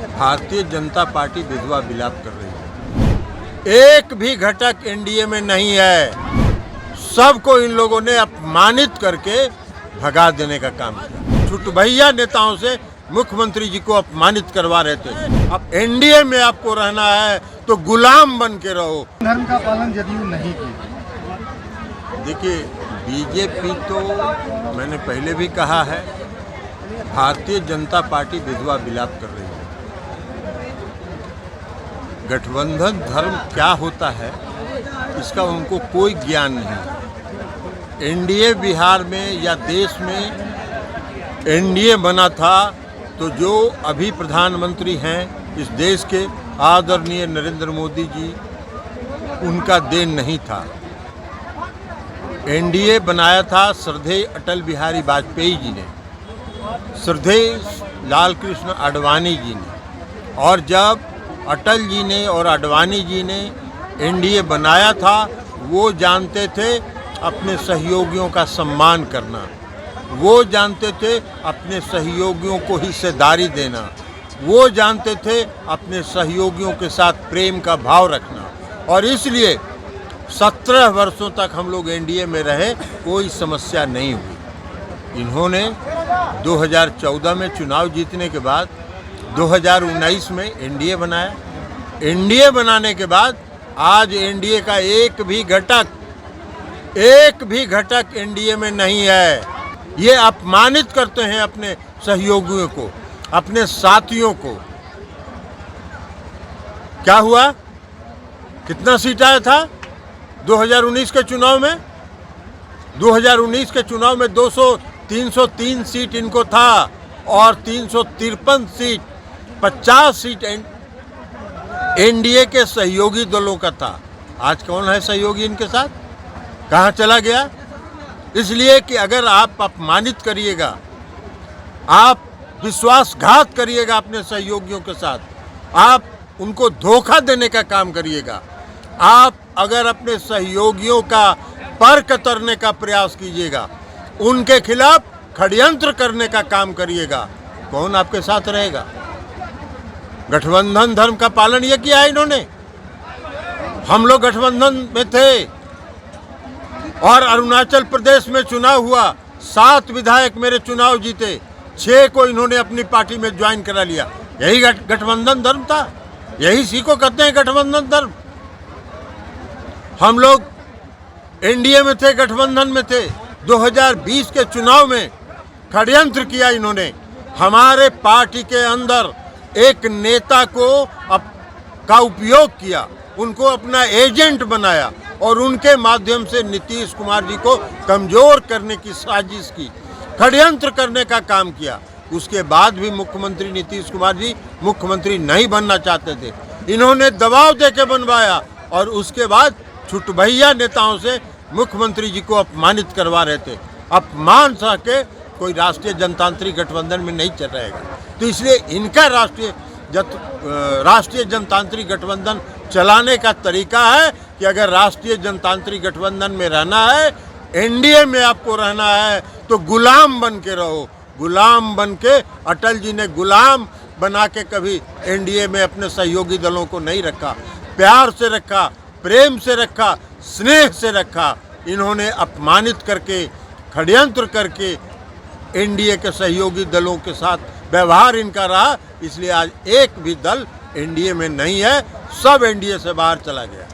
Bharatiya Janata party विधवा विलाप कर रही है। एक भी घटक एनडीए में नहीं है। सबको इन लोगों ने अपमानित करके भगा देने का काम किया। छुटभैया नेताओं से मुख्यमंत्री जी को अपमानित करवा रहे थे। अब एनडीए में आपको रहना है तो गुलाम बन के रहो। धर्म का पालन जदयू नहीं की। देखिए, बीजेपी तो मैंने पहले भी कहा है, भारतीय जनता पार्टी विधवा विलाप कर रही है। गठबंधन धर्म क्या होता है इसका उनको कोई ज्ञान नहीं। एनडीए बिहार में या देश में एनडीए बना था तो जो अभी प्रधानमंत्री हैं इस देश के आदरणीय नरेंद्र मोदी जी, उनका देन नहीं था। एनडीए बनाया था श्रद्धेय अटल बिहारी वाजपेयी जी ने, श्रद्धेय लाल कृष्ण आडवाणी जी ने। और जब अटल जी ने और आडवाणी जी ने एनडीए बनाया था, वो जानते थे अपने सहयोगियों का सम्मान करना, वो जानते थे अपने सहयोगियों को हिस्सेदारी देना, वो जानते थे अपने सहयोगियों के साथ प्रेम का भाव रखना। और इसलिए 17 वर्षों तक हम लोग एनडीए में रहे, कोई समस्या नहीं हुई। इन्होंने 2014 में चुनाव जीतने के बाद 2019 में एनडीए बनाया। एनडीए बनाने के बाद आज एनडीए का एक भी घटक एनडीए में नहीं है। ये अपमानित करते हैं अपने सहयोगियों को, अपने साथियों को। क्या हुआ? कितना सीट आया था 2019 के चुनाव में? 2019 के चुनाव में 303 सीट इनको था और 353 सीट, 50 सीट एनडीए के सहयोगी दलों का था। आज कौन है सहयोगी इनके साथ? कहाँ चला गया? इसलिए कि अगर आप अपमानित करिएगा, आप विश्वासघात करिएगा अपने सहयोगियों के साथ, आप उनको धोखा देने का काम करिएगा, आप अगर अपने सहयोगियों का पर कतरने का प्रयास कीजिएगा, उनके खिलाफ षड्यंत्र करने का काम करिएगा, कौन आपके साथ रहेगा? गठबंधन धर्म का पालन ये किया है इन्होंने। हम लोग गठबंधन में थे और अरुणाचल प्रदेश में चुनाव हुआ, 7 विधायक मेरे चुनाव जीते, 6 को इन्होंने अपनी पार्टी में ज्वाइन करा लिया। यही गठबंधन धर्म था, यही इसी को कहते हैं गठबंधन धर्म। हम लोग एनडीए में थे, गठबंधन में थे। 2020 के चुनाव में षड्यंत्र किया इन्होंने। हमारे पार्टी के अंदर एक नेता का उपयोग किया, उनको अपना एजेंट बनाया और उनके माध्यम से नीतीश कुमार जी को कमजोर करने की साजिश की, षड्यंत्र करने का काम किया। उसके बाद भी मुख्यमंत्री नीतीश कुमार जी मुख्यमंत्री नहीं बनना चाहते थे, इन्होंने दबाव देके बनवाया और उसके बाद छुटभैया नेताओं से मुख्यमंत्री जी को अपमानित करवा रहे थे। अपमान सह के कोई राष्ट्रीय जनतांत्रिक गठबंधन में नहीं चल रहेगा। तो इसलिए इनका राष्ट्रीय जनतांत्रिक गठबंधन चलाने का तरीका है कि अगर राष्ट्रीय जनतांत्रिक गठबंधन में रहना है, एनडीए में आपको रहना है तो गुलाम बन के रहो। गुलाम बन के, अटल जी ने गुलाम बना के कभी एनडीए में अपने सहयोगी दलों को नहीं रखा, प्यार से रखा, प्रेम से रखा, स्नेह से रखा। इन्होंने अपमानित करके, षड्यंत्र करके एनडीए के सहयोगी दलों के साथ व्यवहार इनका रहा। इसलिए आज एक भी दल एनडीए में नहीं है, सब एनडीए से बाहर चला गया।